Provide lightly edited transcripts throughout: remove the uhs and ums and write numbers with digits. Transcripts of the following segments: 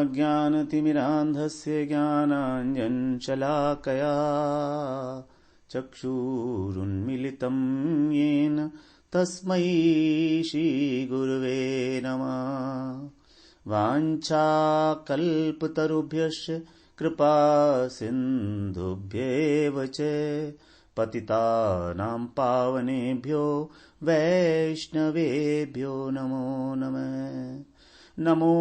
अज्ञानतिमिरान्धस्य ज्ञानाञ्जनशलाकया चक्षुरुन्मिलितं येन तस्मै श्रीगुरवे नमः। वाञ्छाकल्पतरुभ्यश्च कृपा सिन्धुभ्येव च पतितानां पावनेभ्यो वैष्णवेभ्यो नमो नमः। नमो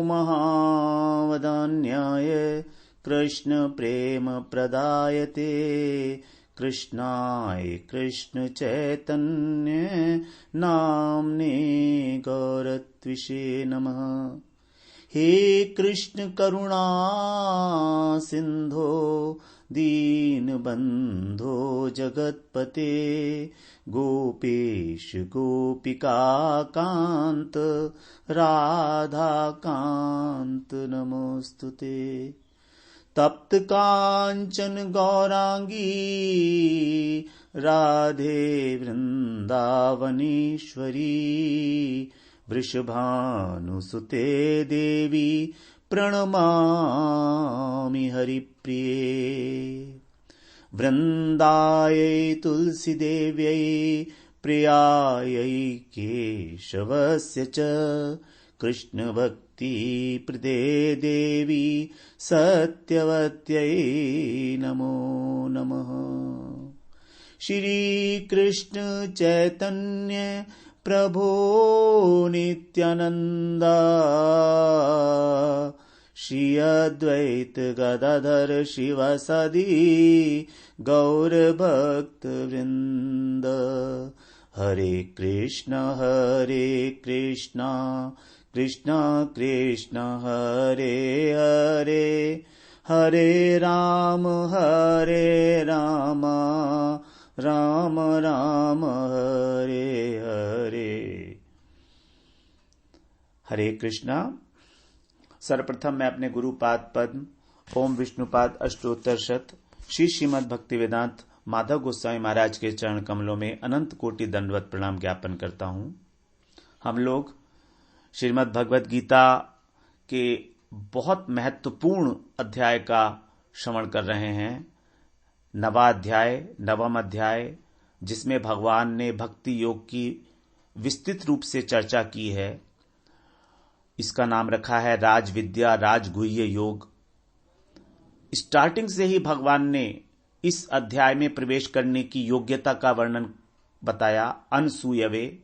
महावदान्याय कृष्ण प्रेम प्रदायते कृष्णाय कृष्ण चैतन्य नाम्ने गौरत्विषे नमः। हे कृष्ण करुणा सिंधो दीनबंधो जगत्पते गोपेश गोपिका कांत राधा कांत नमोस्तुते। तप्त कांचन गौरांगी राधे वृंदावनेश्वरी वृषभानुसुते देवी प्रणमामि हरिप्रिये। वृंदायै तुलसी देव्यै प्रियायै केशवस्य च कृष्ण भक्ति प्रदे देवी सत्यवत्यै नमो नमः। श्री कृष्ण चैतन्य प्रभो नित्यानंदा श्री अद्वैत गदाधर शिवासादि गौर भक्त वृंद। हरे कृष्णा कृष्णा कृष्णा हरे हरे हरे राम राम राम हरे हरे। हरे कृष्णा। सर्वप्रथम मैं अपने गुरुपाद पद्म ओम विष्णुपाद अष्टोत्तर शत श्री श्रीमद् भक्ति वेदांत माधव गोस्वामी महाराज के चरण कमलों में अनंत कोटि दंडवत प्रणाम ज्ञापन करता हूं। हम लोग श्रीमद् भगवत गीता के बहुत महत्वपूर्ण अध्याय का श्रवण कर रहे हैं। नवम अध्याय जिसमें भगवान ने भक्ति योग की विस्तृत रूप से चर्चा की है। इसका नाम रखा है राज विद्या राजगुह्य योग। स्टार्टिंग से ही भगवान ने इस अध्याय में प्रवेश करने की योग्यता का वर्णन बताया। अनसूयवे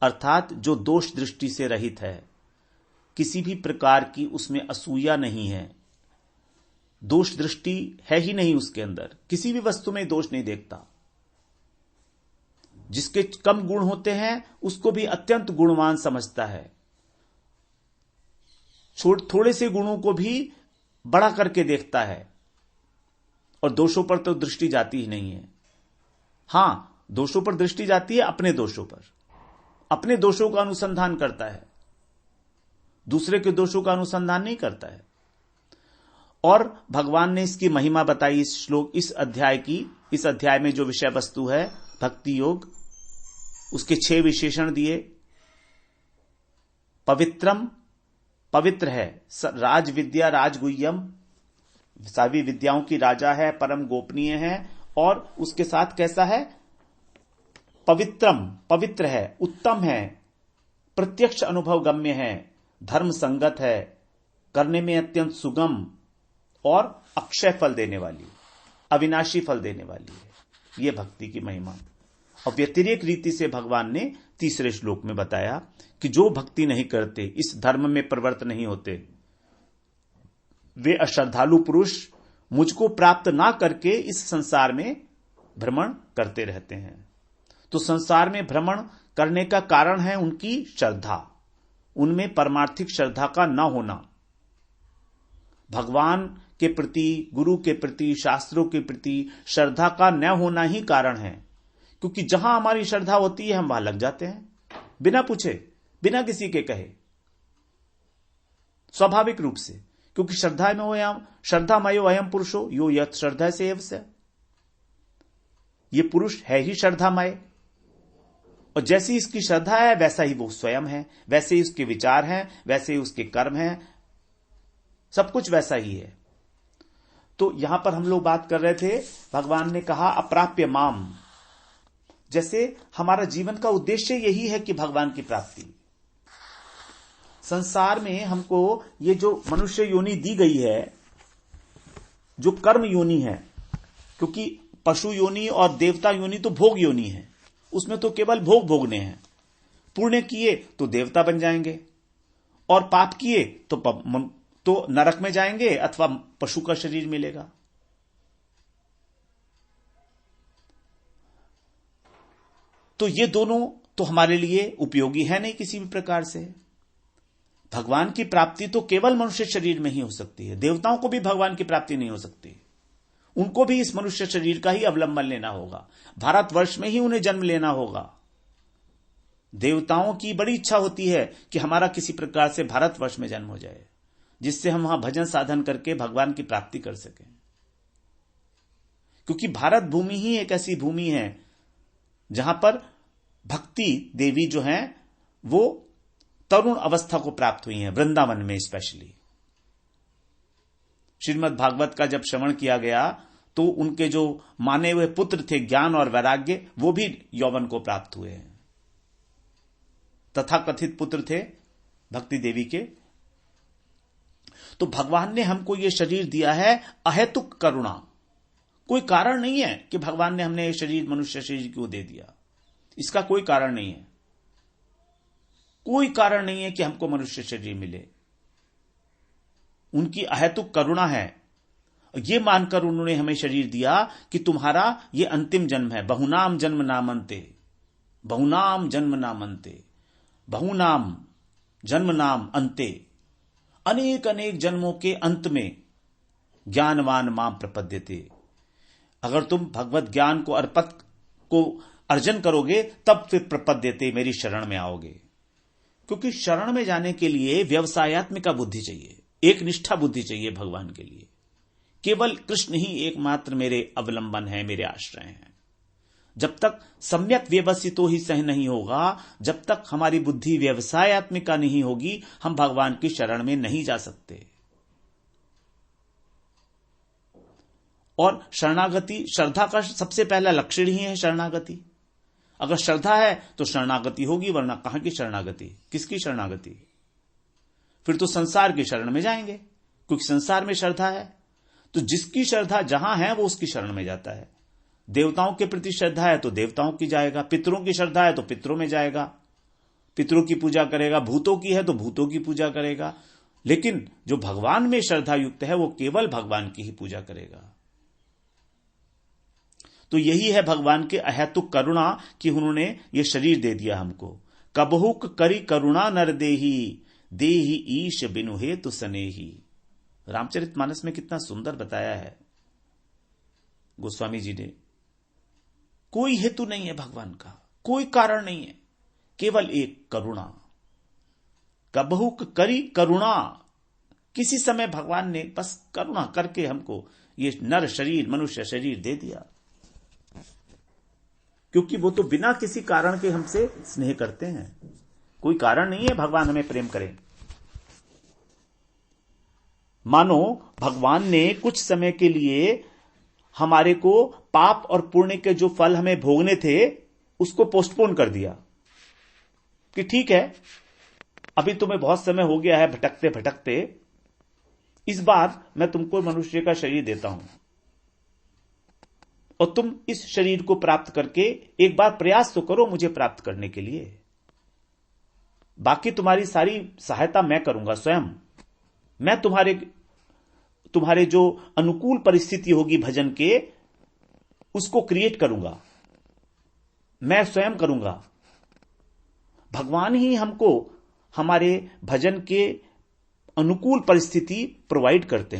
अर्थात जो दोष दृष्टि से रहित है, किसी भी प्रकार की उसमें असूया नहीं है, दोष दृष्टि है ही नहीं उसके अंदर, किसी भी वस्तु में दोष नहीं देखता। जिसके कम गुण होते हैं उसको भी अत्यंत गुणवान समझता है, थोड़े से गुणों को भी बड़ा करके देखता है और दोषों पर तो दृष्टि जाती ही नहीं है। हां, दोषों पर दृष्टि जाती है अपने दोषों पर, अपने दोषों का अनुसंधान करता है, दूसरे के दोषों का अनुसंधान नहीं करता है। और भगवान ने इसकी महिमा बताई इस अध्याय में जो विषय वस्तु है भक्ति योग, उसके 6 विशेषण दिए। पवित्रम पवित्र है, राज विद्या राजगुह्यम सभी विद्याओं की राजा है, परम गोपनीय है। और उसके साथ कैसा है? पवित्रम पवित्र है, उत्तम है, प्रत्यक्ष अनुभव गम्य है, धर्म संगत है, करने में अत्यंत सुगम और अक्षय फल देने वाली, अविनाशी फल देने वाली है। यह भक्ति की महिमा। और व्यतिरेक रीति से भगवान ने तीसरे श्लोक में बताया कि जो भक्ति नहीं करते, इस धर्म में प्रवृत्त नहीं होते, वे अश्रद्धालु पुरुष मुझको प्राप्त ना करके इस संसार में भ्रमण करते रहते हैं। तो संसार में भ्रमण करने का कारण है उनकी श्रद्धा, उनमें परमार्थिक श्रद्धा का न होना। भगवान के प्रति, गुरु के प्रति, शास्त्रों के प्रति श्रद्धा का न होना ही कारण है। क्योंकि जहां हमारी श्रद्धा होती है हम वहां लग जाते हैं, बिना पूछे, बिना किसी के कहे, स्वाभाविक रूप से। क्योंकि श्रद्धामयो अयम पुरुषो यो यत् श्रद्धा से एव से, ये पुरुष है ही श्रद्धामय। और जैसी इसकी श्रद्धा है वैसा ही वो स्वयं है, वैसे ही उसके विचार हैं, वैसे ही उसके कर्म हैं, सब कुछ वैसा ही है। तो यहां पर हम लोग बात कर रहे थे, भगवान ने कहा अप्राप्य माम, जैसे हमारा जीवन का उद्देश्य यही है कि भगवान की प्राप्ति। संसार में हमको ये जो मनुष्य योनि दी गई है, जो कर्म योनि है, क्योंकि पशु योनि और देवता योनि तो भोग योनि है, उसमें तो केवल भोग भोगने हैं। पुण्य किए तो देवता बन जाएंगे और पाप किए तो नरक में जाएंगे अथवा पशु का शरीर मिलेगा। तो ये दोनों तो हमारे लिए उपयोगी है नहीं किसी भी प्रकार से। भगवान की प्राप्ति तो केवल मनुष्य शरीर में ही हो सकती है। देवताओं को भी भगवान की प्राप्ति नहीं हो सकती, उनको भी इस मनुष्य शरीर का ही अवलंबन लेना होगा, भारतवर्ष में ही उन्हें जन्म लेना होगा। देवताओं की बड़ी इच्छा होती है कि हमारा किसी प्रकार से भारतवर्ष में जन्म हो जाए, जिससे हम वहां भजन साधन करके भगवान की प्राप्ति कर सकें। क्योंकि भारत भूमि ही एक ऐसी भूमि है जहां पर भक्ति देवी जो हैं वो तरुण अवस्था को प्राप्त हुई हैं, वृंदावन में स्पेशली। श्रीमद् भागवत का जब श्रवण किया गया तो उनके जो माने हुए पुत्र थे ज्ञान और वैराग्य, वो भी यौवन को प्राप्त हुए हैं। तथाकथित पुत्र थे भक्ति देवी के। तो भगवान ने हमको ये शरीर दिया है अहेतुक करुणा। कोई कारण नहीं है कि भगवान ने हमने ये शरीर मनुष्य शरीर क्यों दे दिया, इसका कोई कारण नहीं है। कोई कारण नहीं है कि हमको मनुष्य शरीर मिले, उनकी अहेतुक करुणा है। ये मानकर उन्होंने हमें शरीर दिया कि तुम्हारा ये अंतिम जन्म है। बहुनाम जन्म नामंते, बहुनाम जन्म नामंते, बहुनाम जन्म नाम अंते। अनेक अनेक जन्मों के अंत में ज्ञानवान माम प्रपद्यते। अगर तुम भगवत ज्ञान को अर्जन करोगे तब फिर प्रपद्यते, मेरी शरण में आओगे। क्योंकि शरण में जाने के लिए व्यवसायत्मिका बुद्धि चाहिए, एक निष्ठा बुद्धि चाहिए भगवान के लिए। केवल कृष्ण ही एकमात्र मेरे अवलंबन है, मेरे आश्रय हैं। जब तक सम्यक व्यवसितो ही सह नहीं होगा, जब तक हमारी बुद्धि व्यवसायत्मिका नहीं होगी, हम भगवान की शरण में नहीं जा सकते। और शरणागति, श्रद्धा का सबसे पहला लक्षण ही है शरणागति। अगर श्रद्धा है तो शरणागति होगी, वरना कहां की शरणागति, किसकी शरणागति? फिर तो संसार की शरण में जाएंगे, क्योंकि संसार में श्रद्धा है। तो जिसकी श्रद्धा जहां है वो उसकी शरण में जाता है। देवताओं के प्रति श्रद्धा है तो देवताओं की जाएगा, पितरों की श्रद्धा है तो पितरों में जाएगा, पितरों की पूजा करेगा, भूतों की है तो भूतों की पूजा करेगा। लेकिन जो भगवान में श्रद्धा युक्त है वो केवल भगवान की ही पूजा करेगा। तो यही है भगवान के अहेतुक करुणा कि उन्होंने ये शरीर दे दिया हमको। कबहुक करी करुणा नर देही, देही ईश बिनु हेतु सनेही। रामचरितमानस में कितना सुंदर बताया है गोस्वामी जी ने। कोई हेतु नहीं है भगवान का, कोई कारण नहीं है, केवल एक करुणा। कबहुक करी करुणा, किसी समय भगवान ने बस करुणा करके हमको ये नर शरीर, मनुष्य शरीर दे दिया। क्योंकि वो तो बिना किसी कारण के हमसे स्नेह करते हैं, कोई कारण नहीं है भगवान हमें प्रेम करें। मानो भगवान ने कुछ समय के लिए हमारे को पाप और पुण्य के जो फल हमें भोगने थे उसको पोस्टपोन कर दिया कि ठीक है, अभी तुम्हें बहुत समय हो गया है भटकते भटकते, इस बार मैं तुमको मनुष्य का शरीर देता हूं और तुम इस शरीर को प्राप्त करके एक बार प्रयास तो करो मुझे प्राप्त करने के लिए। बाकी तुम्हारी सारी सहायता मैं करूंगा स्वयं। मैं तुम्हारे जो अनुकूल परिस्थिति होगी भजन के, उसको क्रिएट करूंगा, मैं स्वयं करूंगा। भगवान ही हमको हमारे भजन के अनुकूल परिस्थिति प्रोवाइड करते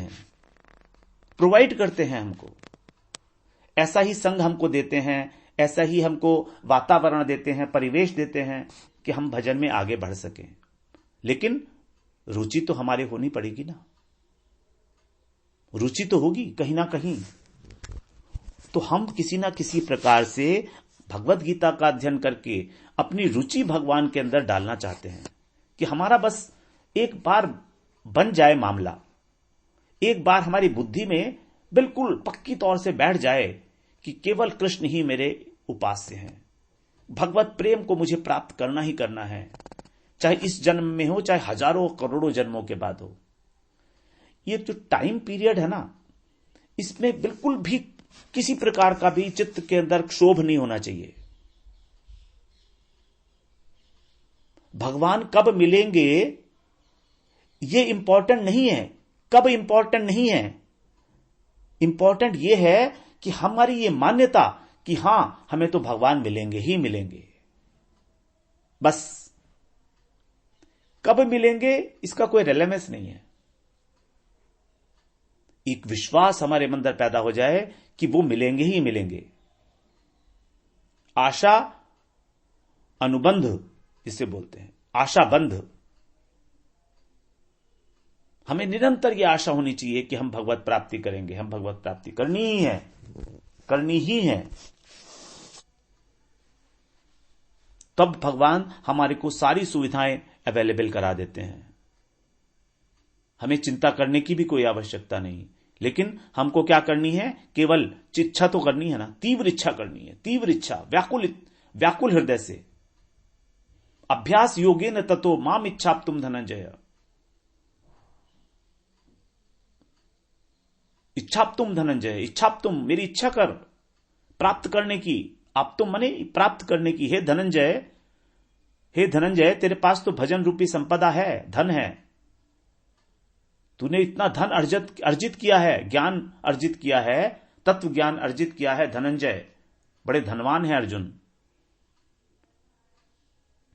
हैं हमको। ऐसा ही संग हमको देते हैं, ऐसा ही हमको वातावरण देते हैं, परिवेश देते हैं कि हम भजन में आगे बढ़ सकें। लेकिन रुचि तो हमारे होनी पड़ेगी ना, रुचि तो होगी कहीं ना कहीं। तो हम किसी ना किसी प्रकार से भगवत गीता का अध्ययन करके अपनी रुचि भगवान के अंदर डालना चाहते हैं कि हमारा बस एक बार बन जाए मामला एक बार हमारी बुद्धि में बिल्कुल पक्की तौर से बैठ जाए कि केवल कृष्ण ही मेरे उपास्य हैं, भगवत प्रेम को मुझे प्राप्त करना ही करना है, चाहे इस जन्म में हो, चाहे हजारों करोड़ों जन्मों के बाद हो। ये जो टाइम पीरियड है ना, इसमें बिल्कुल भी किसी प्रकार का भी चित्त के अंदर क्षोभ नहीं होना चाहिए। भगवान कब मिलेंगे ये इंपॉर्टेंट नहीं है, कब इंपॉर्टेंट नहीं है। इंपॉर्टेंट ये है कि हमारी ये मान्यता कि हां हमें तो भगवान मिलेंगे ही मिलेंगे, बस कब मिलेंगे इसका कोई रेलेवेंस नहीं है। एक विश्वास हमारे अंदर पैदा हो जाए कि वो मिलेंगे ही मिलेंगे। आशा अनुबंध जिसे बोलते हैं, आशा बंध, हमें निरंतर यह आशा होनी चाहिए कि हम भगवत प्राप्ति करेंगे, हम भगवत प्राप्ति करनी ही है, करनी ही है। तब भगवान हमारे को सारी सुविधाएं अवेलेबल करा देते हैं। हमें चिंता करने की भी कोई आवश्यकता नहीं, लेकिन हमको क्या करनी है, केवल इच्छा तो करनी है ना, तीव्र इच्छा करनी है, तीव्र इच्छा, व्याकुल हृदय से। अभ्यास योगेन ततो माम इच्छाप्तुम धनंजय, इच्छाप्तुम धनंजय, इच्छाप्तुम मेरी इच्छा कर प्राप्त करने की, आप तो मने प्राप्त करने की। हे धनंजय, हे धनंजय, तेरे पास तो भजन रूपी संपदा है, धन है, तूने इतना धन अर्जित किया है, ज्ञान अर्जित किया है, तत्व ज्ञान अर्जित किया है धनंजय, बड़े धनवान है अर्जुन,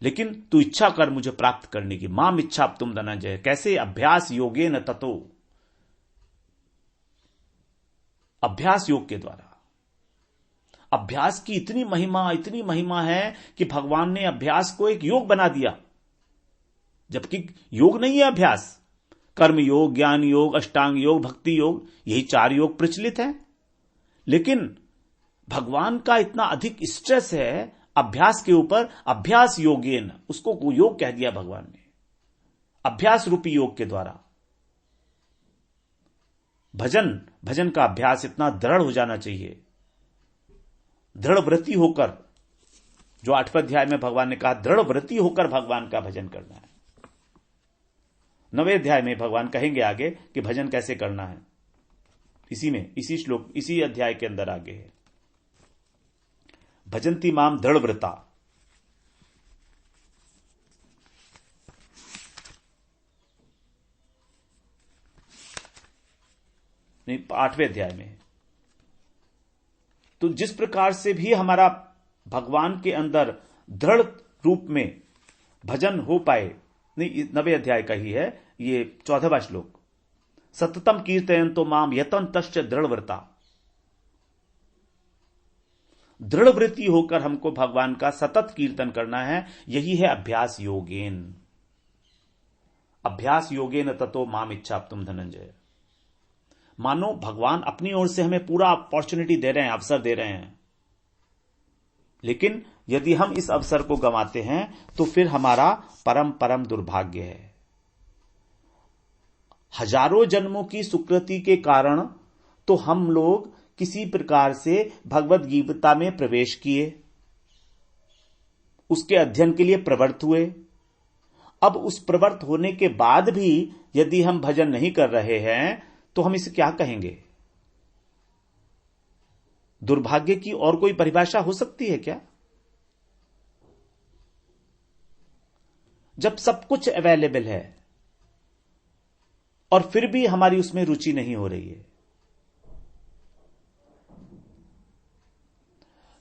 लेकिन तू इच्छा कर मुझे प्राप्त करने की। माम इच्छाप्तुम धनंजय, कैसे? अभ्यास योगेन ततो, अभ्यास योग के द्वारा। अभ्यास की इतनी महिमा है कि भगवान ने अभ्यास को एक योग बना दिया, जबकि योग नहीं है अभ्यास। कर्म योग, ज्ञान योग, अष्टांग योग, भक्ति योग, यही 4 योग प्रचलित हैं, लेकिन भगवान का इतना अधिक स्ट्रेस है अभ्यास के ऊपर। अभ्यास योगेन, उसको योग कह दिया भगवान ने, अभ्यास रूपी योग के द्वारा। भजन का अभ्यास इतना दृढ़ हो जाना चाहिए, दृढ़ व्रती होकर, जो 8वें अध्याय में भगवान ने कहा दृढ़ व्रती होकर भगवान का भजन करना है। 9वें अध्याय में भगवान कहेंगे आगे कि भजन कैसे करना है, इसी श्लोक, इसी अध्याय के अंदर आगे है, भजंती माम दृढ़ व्रता। नहीं, 8वें अध्याय में। तो जिस प्रकार से भी हमारा भगवान के अंदर दृढ़ रूप में भजन हो पाए, नहीं 9वें अध्याय का ही है ये 14वां श्लोक, सततम कीर्तयन्तो माम यतन्तश्च दृढ़व्रता। दृढ़ वृत्ति होकर हमको भगवान का सतत कीर्तन करना है, यही है अभ्यास योगेन। अभ्यास योगेन ततो माम इच्छाप्तुम धनंजय। मानो भगवान अपनी ओर से हमें पूरा अपॉर्चुनिटी दे रहे हैं, अवसर दे रहे हैं, लेकिन यदि हम इस अवसर को गंवाते हैं तो फिर हमारा परम दुर्भाग्य है। हजारों जन्मों की सुकृति के कारण तो हम लोग किसी प्रकार से भगवत गीता में प्रवेश किए, उसके अध्ययन के लिए प्रवृत्त हुए। अब उस प्रवृत्त होने के बाद भी यदि हम भजन नहीं कर रहे हैं तो हम इसे क्या कहेंगे? दुर्भाग्य की और कोई परिभाषा हो सकती है क्या? जब सब कुछ अवेलेबल है और फिर भी हमारी उसमें रुचि नहीं हो रही है।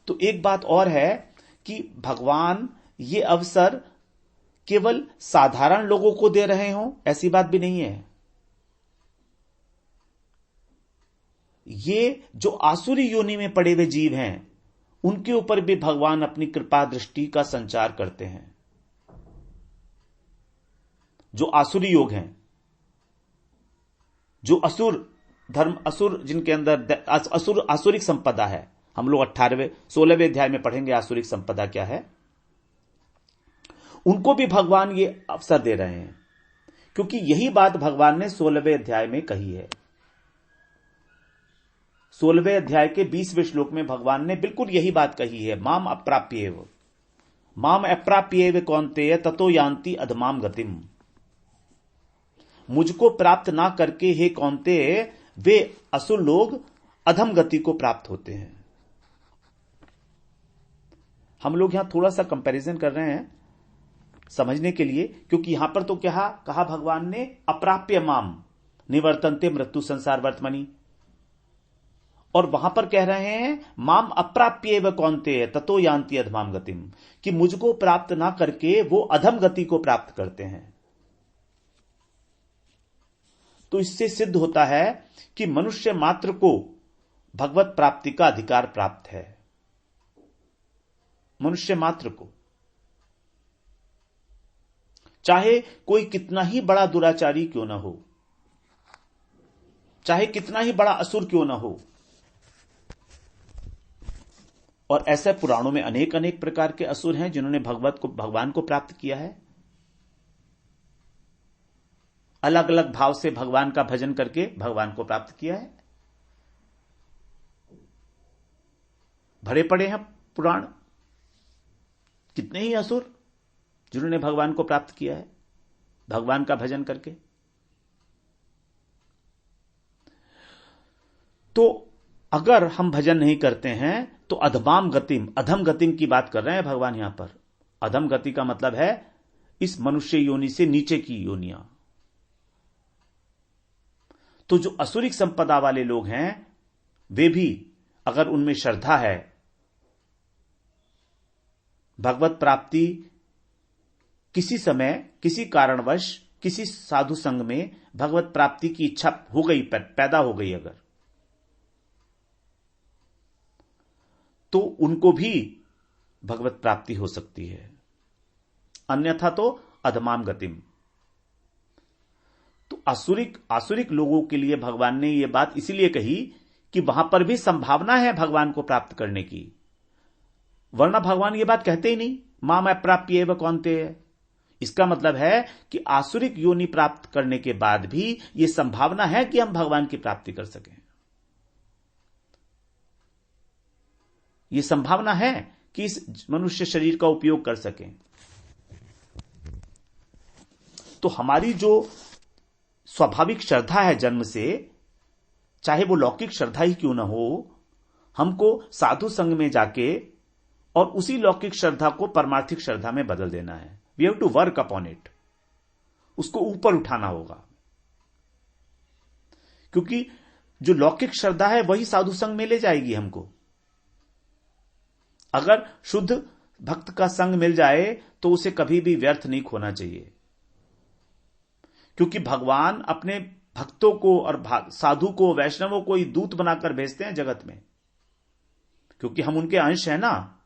तो एक बात और है कि भगवान ये अवसर केवल साधारण लोगों को दे रहे हों, ऐसी बात भी नहीं है। ये जो आसुरी योनि में पड़े हुए जीव हैं, उनके ऊपर भी भगवान अपनी कृपा दृष्टि का संचार करते हैं। जो आसुरी योग हैं, जो असुर धर्म, असुर जिनके अंदर आसुरिक संपदा है, हम लोग 16वें अध्याय में पढ़ेंगे आसुरिक संपदा क्या है, उनको भी भगवान ये अवसर दे रहे हैं, क्योंकि यही बात भगवान ने 16वें अध्याय में कही है 16वें अध्याय के 20वें श्लोक में भगवान ने बिल्कुल यही बात कही है, माम अप्राप्येव, माम अप्राप्येव कौन्तेय ततो यान्ति अधमाम गतिम। मुझको प्राप्त ना करके हे कौन्तेय, वे असुर लोग अधम गति को प्राप्त होते हैं। हम लोग यहां थोड़ा सा कंपैरिजन कर रहे हैं समझने के लिए, क्योंकि यहां पर तो क्या कहा भगवान ने, अप्राप्य माम निवर्तन्ते मृत्यु संसार वर्तमनि, और वहां पर कह रहे हैं माम अप्राप्येव कौन्तेय ततो यान्ति अधमाम गतिम, कि मुझको प्राप्त ना करके वो अधम गति को प्राप्त करते हैं। तो इससे सिद्ध होता है कि मनुष्य मात्र को भगवत प्राप्ति का अधिकार प्राप्त है, मनुष्य मात्र को, चाहे कोई कितना ही बड़ा दुराचारी क्यों ना हो, चाहे कितना ही बड़ा असुर क्यों ना हो। और ऐसे पुराणों में अनेक अनेक प्रकार के असुर हैं जिन्होंने भगवान को प्राप्त किया है, अलग अलग भाव से भगवान का भजन करके भगवान को प्राप्त किया है। भरे पड़े हैं पुराण, कितने ही असुर जिन्होंने भगवान को प्राप्त किया है भगवान का भजन करके। तो अगर हम भजन नहीं करते हैं तो अधमाम गतिम, अधम गतिम की बात कर रहे हैं भगवान यहां पर। अधम गति का मतलब है इस मनुष्य योनि से नीचे की योनियां। तो जो असुरिक संपदा वाले लोग हैं वे भी, अगर उनमें श्रद्धा है, भगवत प्राप्ति किसी समय किसी कारणवश किसी साधु संग में भगवत प्राप्ति की इच्छा हो गई, पैदा हो गई अगर, तो उनको भी भगवत प्राप्ति हो सकती है, अन्यथा तो अधमाम गतिम। तो आसुरिक लोगों के लिए भगवान ने यह बात इसीलिए कही कि वहां पर भी संभावना है भगवान को प्राप्त करने की, वरना भगवान ये बात कहते ही नहीं, मां मैं प्राप्येव कौन्तेय। इसका मतलब है कि आसुरिक योनि प्राप्त करने के बाद भी यह संभावना है कि हम भगवान की प्राप्ति कर सकें, यह संभावना है कि इस मनुष्य शरीर का उपयोग कर सकें। तो हमारी जो स्वाभाविक श्रद्धा है जन्म से, चाहे वो लौकिक श्रद्धा ही क्यों ना हो, हमको साधु संग में जाके और उसी लौकिक श्रद्धा को परमार्थिक श्रद्धा में बदल देना है। We have to work upon it, उसको ऊपर उठाना होगा, क्योंकि जो लौकिक श्रद्धा है वही साधु संग में ले जाएगी हमको। अगर शुद्ध भक्त का संग मिल जाए तो उसे कभी भी व्यर्थ नहीं खोना चाहिए, क्योंकि भगवान अपने भक्तों को और साधु को, वैष्णवों को ही दूत बनाकर भेजते हैं जगत में, क्योंकि हम उनके अंश हैं ना।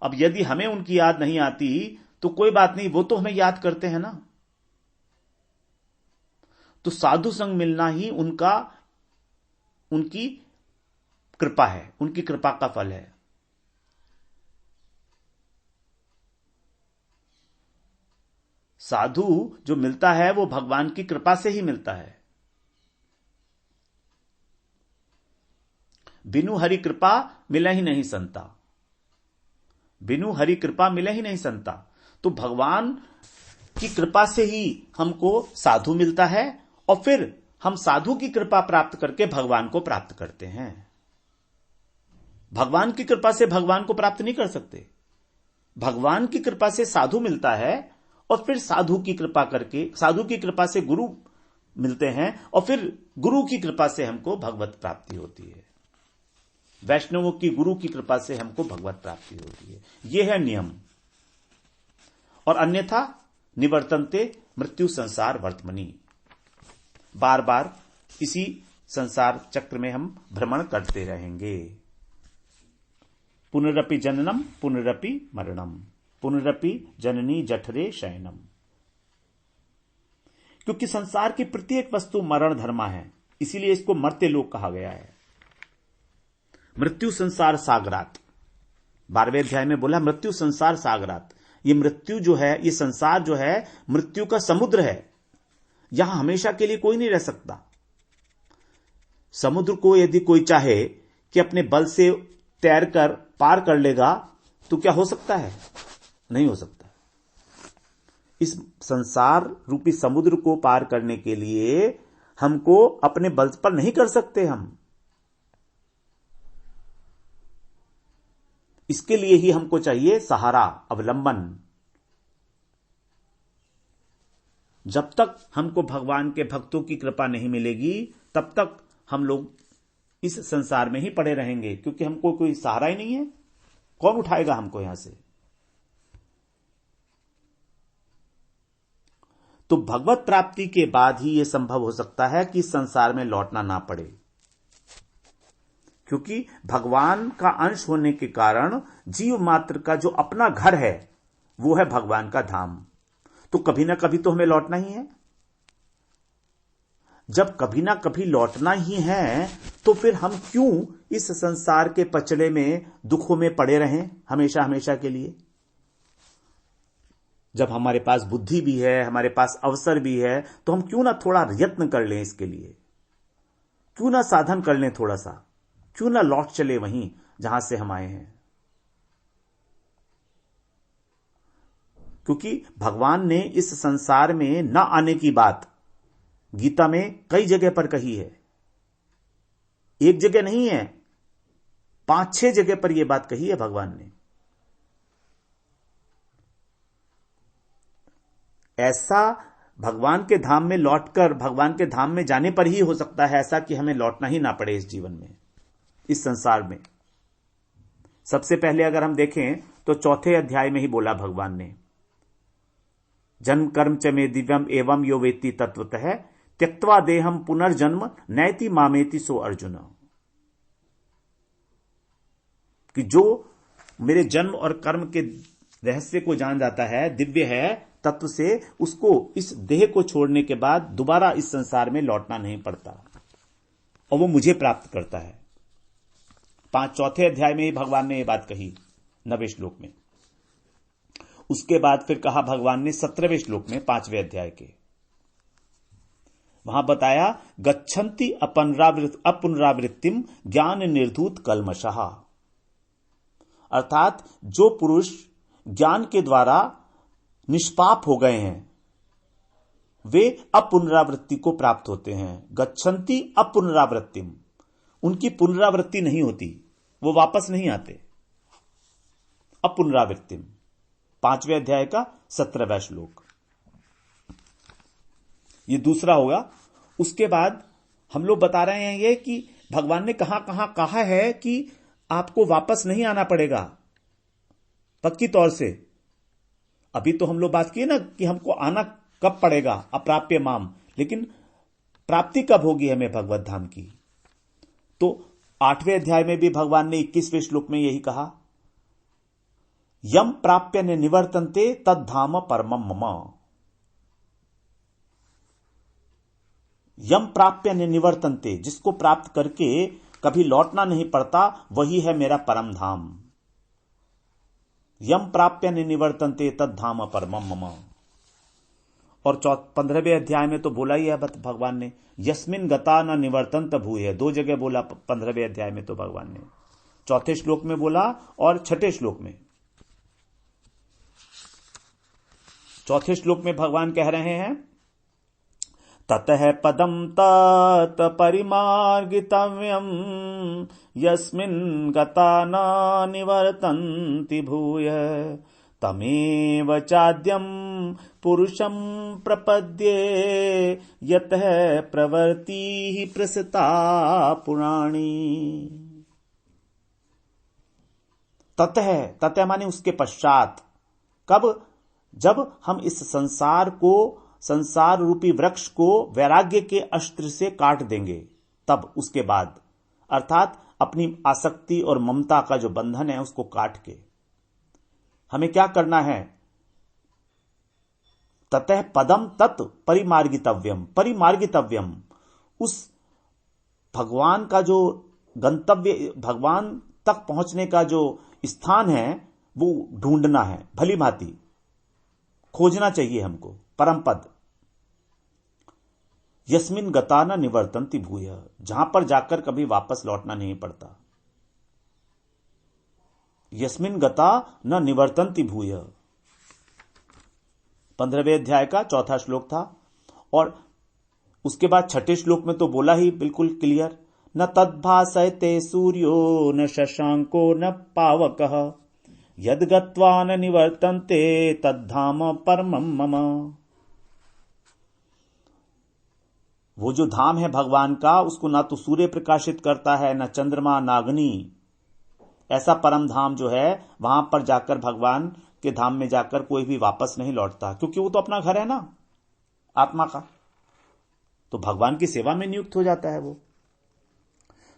अब यदि हमें उनकी याद नहीं आती तो कोई बात नहीं, वो तो हमें याद करते हैं ना। तो साधु संग मिलना ही उनकी कृपा है, उनकी कृपा का फल है। साधु जो मिलता है वो भगवान की कृपा से ही मिलता है। बिनु हरि कृपा मिले ही नहीं संता, बिनु हरि कृपा मिले ही नहीं संता। तो भगवान की कृपा से ही हमको साधु मिलता है, और फिर हम साधु की कृपा प्राप्त करके भगवान को प्राप्त करते हैं। भगवान की कृपा से भगवान को प्राप्त नहीं कर सकते, भगवान की कृपा से साधु मिलता है, और फिर साधु की कृपा करके, साधु की कृपा से गुरु मिलते हैं, और फिर गुरु की कृपा से हमको भगवत प्राप्ति होती है। वैष्णवों की गुरु की कृपा से हमको भगवत प्राप्ति होती है। यह है नियम। और अन्यथा निवर्तन्ते मृत्यु संसार वर्तमनि, बार बार इसी संसार चक्र में हम भ्रमण करते रहेंगे। पुनरपि जननम पुनरपि मरणम, पुनरपि जननी जठरे शयनम। क्योंकि संसार की प्रत्येक वस्तु मरण धर्मा है, इसीलिए इसको मर्त्य लोक कहा गया है। मृत्यु संसार सागरात, 12वें अध्याय में बोला मृत्यु संसार सागरात। ये मृत्यु जो है, ये संसार जो है, मृत्यु का समुद्र है। यहां हमेशा के लिए कोई नहीं रह सकता। समुद्र को यदि कोई चाहे कि अपने बल से तैरकर पार कर लेगा तो क्या हो सकता है? नहीं हो सकता। इस संसार रूपी समुद्र को पार करने के लिए हमको अपने बल पर नहीं कर सकते हम। इसके लिए ही हमको चाहिए सहारा, अवलंबन। जब तक हमको भगवान के भक्तों की कृपा नहीं मिलेगी तब तक हम लोग इस संसार में ही पड़े रहेंगे, क्योंकि हमको कोई सहारा ही नहीं है। कौन उठाएगा हमको यहां से? तो भगवत प्राप्ति के बाद ही यह संभव हो सकता है कि इस संसार में लौटना ना पड़े, क्योंकि भगवान का अंश होने के कारण जीव मात्र का जो अपना घर है वो है भगवान का धाम। तो कभी ना कभी तो हमें लौटना ही है। जब कभी ना कभी लौटना ही है तो फिर हम क्यों इस संसार के पचड़े में, दुखों में पड़े रहें हमेशा हमेशा के लिए? जब हमारे पास बुद्धि भी है, हमारे पास अवसर भी है, तो हम क्यों ना थोड़ा यत्न कर लें इसके लिए? क्यों ना साधन कर लें थोड़ा सा? क्यों ना लौट चले वहीं जहां से हम आए हैं? क्योंकि भगवान ने इस संसार में न आने की बात गीता में कई जगह पर कही है। एक जगह नहीं है, 5-6 जगह पर यह बात कही है भगवान ने। ऐसा भगवान के धाम में लौटकर, भगवान के धाम में जाने पर ही हो सकता है ऐसा कि हमें लौटना ही ना पड़े इस जीवन में, इस संसार में। सबसे पहले अगर हम देखें तो 4 अध्याय में ही बोला भगवान ने, जन्म कर्म च मे दिव्यम एवं यो वेत्ति तत्वतः त्यक्त्वा देहम पुनर्जन्म नैति मामेति सो अर्जुन। कि जो मेरे जन्म और कर्म के रहस्य को जान जाता है, दिव्य है तत्व से, उसको इस देह को छोड़ने के बाद दोबारा इस संसार में लौटना नहीं पड़ता और वो मुझे प्राप्त करता है। 4 अध्याय में ही भगवान ने यह बात कही 9वें श्लोक में। उसके बाद फिर कहा भगवान ने 17वें श्लोक में 5वें अध्याय के, वहां बताया गच्छन्ति अपुनरावृत्तिम ज्ञान निर्धूत कल्मषः। अर्थात जो पुरुष ज्ञान के द्वारा निष्पाप हो गए हैं वे अपुनरावृत्ति को प्राप्त होते हैं। गच्छन्ति अपुनरावृत्तिम, उनकी पुनरावृत्ति नहीं होती, वो वापस नहीं आते। अपुनरावृत्तिम 5वें अध्याय का 17वां श्लोक, ये दूसरा होगा। उसके बाद हम लोग बता रहे हैं ये कि भगवान ने कहां कहां कहा है कि आपको वापस नहीं आना पड़ेगा पक्की तौर से। अभी तो हम लोग बात किए ना कि हमको आना कब पड़ेगा, अप्राप्य माम, लेकिन प्राप्ति कब होगी हमें भगवत धाम की? तो 8वें अध्याय में भी भगवान ने 21वें श्लोक में यही कहा, यम प्राप्य ने निवर्तन्ते तद धाम परमम मम। यम प्राप्य ने निवर्तन्ते, जिसको प्राप्त करके कभी लौटना नहीं पड़ता, वही है मेरा परम धाम। यम प्राप्य ने निवर्तन्ते तद धाम परमम मम। और 15वें अध्याय में तो बोला ही है भगवान ने, यस्मिन गता न निवर्तन्त भूय। 2 जगह बोला 15वें अध्याय में तो भगवान ने, 4थे श्लोक में बोला और 6ठे श्लोक में। 4थे श्लोक में भगवान कह रहे हैं, ततः पदम तात परिमार्गितव्यम यस्मिन् गता न निवर्तन्ति भूय तमेव चाद्यम पुरुषम प्रपद्ये यतः प्रवृत्ति प्रसृता पुराणी। ततः माने उसके पश्चात, कब? जब हम इस संसार रूपी वृक्ष को वैराग्य के अस्त्र से काट देंगे, तब उसके बाद, अर्थात अपनी आसक्ति और ममता का जो बंधन है उसको काट के हमें क्या करना है? ततः पदम तत् परिमार्गितव्यम। परिमार्गितव्यम, उस भगवान का जो गंतव्य, भगवान तक पहुंचने का जो स्थान है वो ढूंढना है, भली भांति खोजना चाहिए हमको, परम पद। यस्मिन गता न निवर्तन्ति भूय, जहां पर जाकर कभी वापस लौटना नहीं पड़ता। यस्मिन गता न निवर्तन्ति भूय 15वें अध्याय का 4था श्लोक था। और उसके बाद 6ठे श्लोक में तो बोला ही बिल्कुल क्लियर, न तद्भासयते सूर्यो न शशांको न पावकः यद गत्वा न निवर्तन्ते तद्धाम परमं मम। वो जो धाम है भगवान का, उसको ना तो सूर्य प्रकाशित करता है, न चंद्रमा, न अग्नि। ऐसा परम धाम जो है, वहां पर जाकर भगवान के धाम में जाकर कोई भी वापस नहीं लौटता, क्योंकि वो तो अपना घर है ना आत्मा का, तो भगवान की सेवा में नियुक्त हो जाता है वो।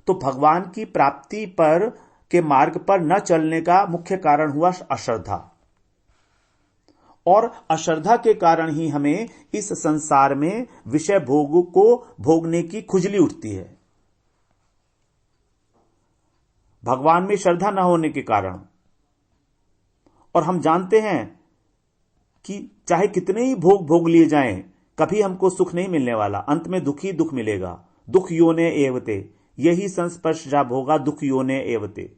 तो भगवान की प्राप्ति पर के मार्ग पर न चलने का मुख्य कारण हुआ अश्रद्धा, और अश्रद्धा के कारण ही हमें इस संसार में विषय भोग को भोगने की खुजली उठती है। भगवान में श्रद्धा न होने के कारण, और हम जानते हैं कि चाहे कितने ही भोग भोग लिए जाएं, कभी हमको सुख नहीं मिलने वाला, अंत में दुख ही दुख मिलेगा। दुख योने एवते, यही संस्पर्शा भोगा दुख योने एवते।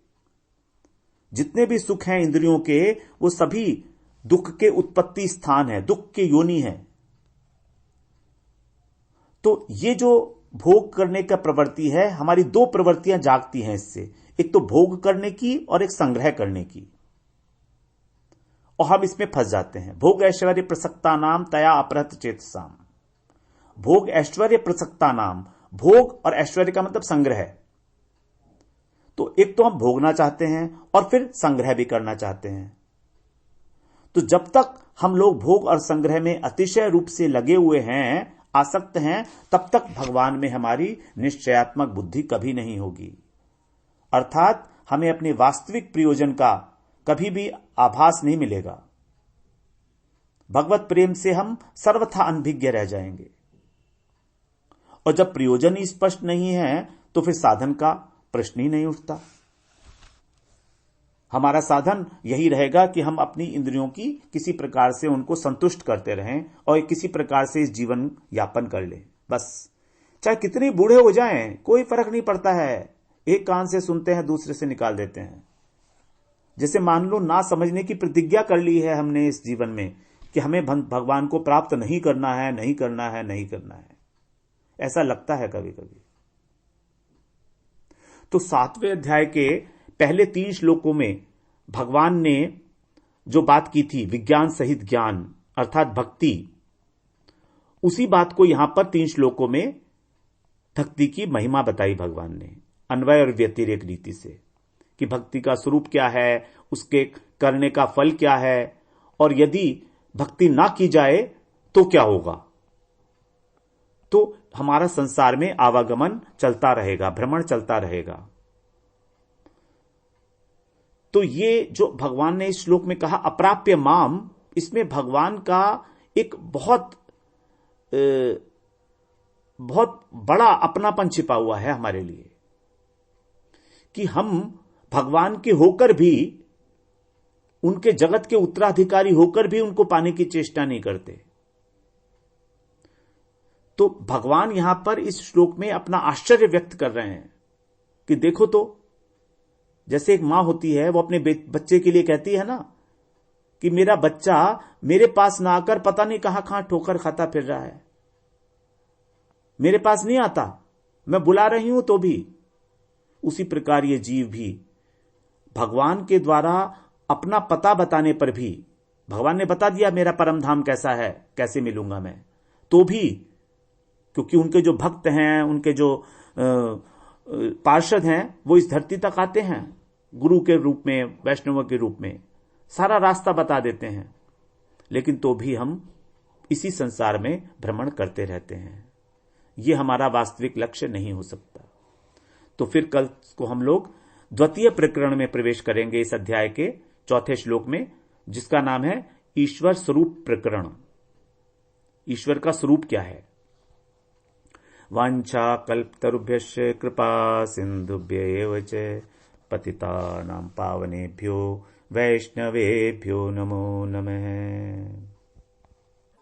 जितने भी सुख हैं इंद्रियों के, वो सभी दुख के उत्पत्ति स्थान है, दुख के योनि है। तो ये जो भोग करने का प्रवृत्ति है, हमारी दो प्रवृत्तियां जागती हैं इससे, एक तो भोग करने की और एक संग्रह करने की, और हम इसमें फंस जाते हैं। भोग ऐश्वर्य प्रसक्ता नाम तया अपहृत चेतसाम। भोग ऐश्वर्य प्रसक्ता नाम, भोग और ऐश्वर्य का मतलब संग्रह। तो एक तो हम भोगना चाहते हैं और फिर संग्रह भी करना चाहते हैं। तो जब तक हम लोग भोग और संग्रह में अतिशय रूप से लगे हुए हैं, आसक्त हैं, तब तक भगवान में हमारी निश्चयात्मक बुद्धि कभी नहीं होगी। अर्थात हमें अपने वास्तविक प्रयोजन का कभी भी आभास नहीं मिलेगा। भगवत प्रेम से हम सर्वथा अनभिज्ञ रह जाएंगे। और जब प्रयोजन ही स्पष्ट नहीं है, तो फिर साधन का प्रश्न ही नहीं उठता। हमारा साधन यही रहेगा कि हम अपनी इंद्रियों की किसी प्रकार से उनको संतुष्ट करते रहें और किसी प्रकार से इस जीवन यापन कर लें, बस। चाहे कितने बूढ़े हो जाएं, कोई फर्क नहीं पड़ता है। एक कान से सुनते हैं, दूसरे से निकाल देते हैं। जैसे मान लो ना समझने की प्रतिज्ञा कर ली है हमने इस जीवन में कि हमें भगवान को प्राप्त नहीं करना है, नहीं करना है, नहीं करना है। ऐसा लगता है कभी कभी। तो 7वें अध्याय के पहले 3 श्लोकों में भगवान ने जो बात की थी, विज्ञान सहित ज्ञान अर्थात भक्ति, उसी बात को यहां पर 3 श्लोकों में भक्ति की महिमा बताई भगवान ने, अन्वय और व्यतिरेक रीति से, कि भक्ति का स्वरूप क्या है, उसके करने का फल क्या है, और यदि भक्ति ना की जाए तो क्या होगा। तो हमारा संसार में आवागमन चलता रहेगा, भ्रमण चलता रहेगा। तो ये जो भगवान ने इस श्लोक में कहा अप्राप्य माम, इसमें भगवान का एक बहुत बड़ा अपनापन छिपा हुआ है हमारे लिए, कि हम भगवान के होकर भी, उनके जगत के उत्तराधिकारी होकर भी उनको पाने की चेष्टा नहीं करते। तो भगवान यहां पर इस श्लोक में अपना आश्चर्य व्यक्त कर रहे हैं कि देखो तो, जैसे एक मां होती है, वो अपने बच्चे के लिए कहती है ना कि मेरा बच्चा मेरे पास ना आकर पता नहीं कहां कहां ठोकर खाता फिर रहा है, मेरे पास नहीं आता, मैं बुला रही हूं तो भी। उसी प्रकार ये जीव भी भगवान के द्वारा अपना पता बताने पर भी, भगवान ने बता दिया मेरा परम धाम कैसा है, कैसे मिलूंगा मैं, तो भी क्योंकि उनके जो भक्त हैं, उनके जो पार्षद हैं, वो इस धरती तक आते हैं गुरु के रूप में, वैष्णव के रूप में, सारा रास्ता बता देते हैं, लेकिन तो भी हम इसी संसार में भ्रमण करते रहते हैं। ये हमारा वास्तविक लक्ष्य नहीं हो सकता। तो फिर कल को हम लोग द्वितीय प्रकरण में प्रवेश करेंगे, इस अध्याय के 4थे श्लोक में, जिसका नाम है ईश्वर स्वरूप प्रकरण। ईश्वर का स्वरूप क्या है। वांछा कल्पतरुभ्यश्च कृपा सिंधुभ्यैव च पतितानां पावनेभ्यो वैष्णवेभ्यो नमो नमः।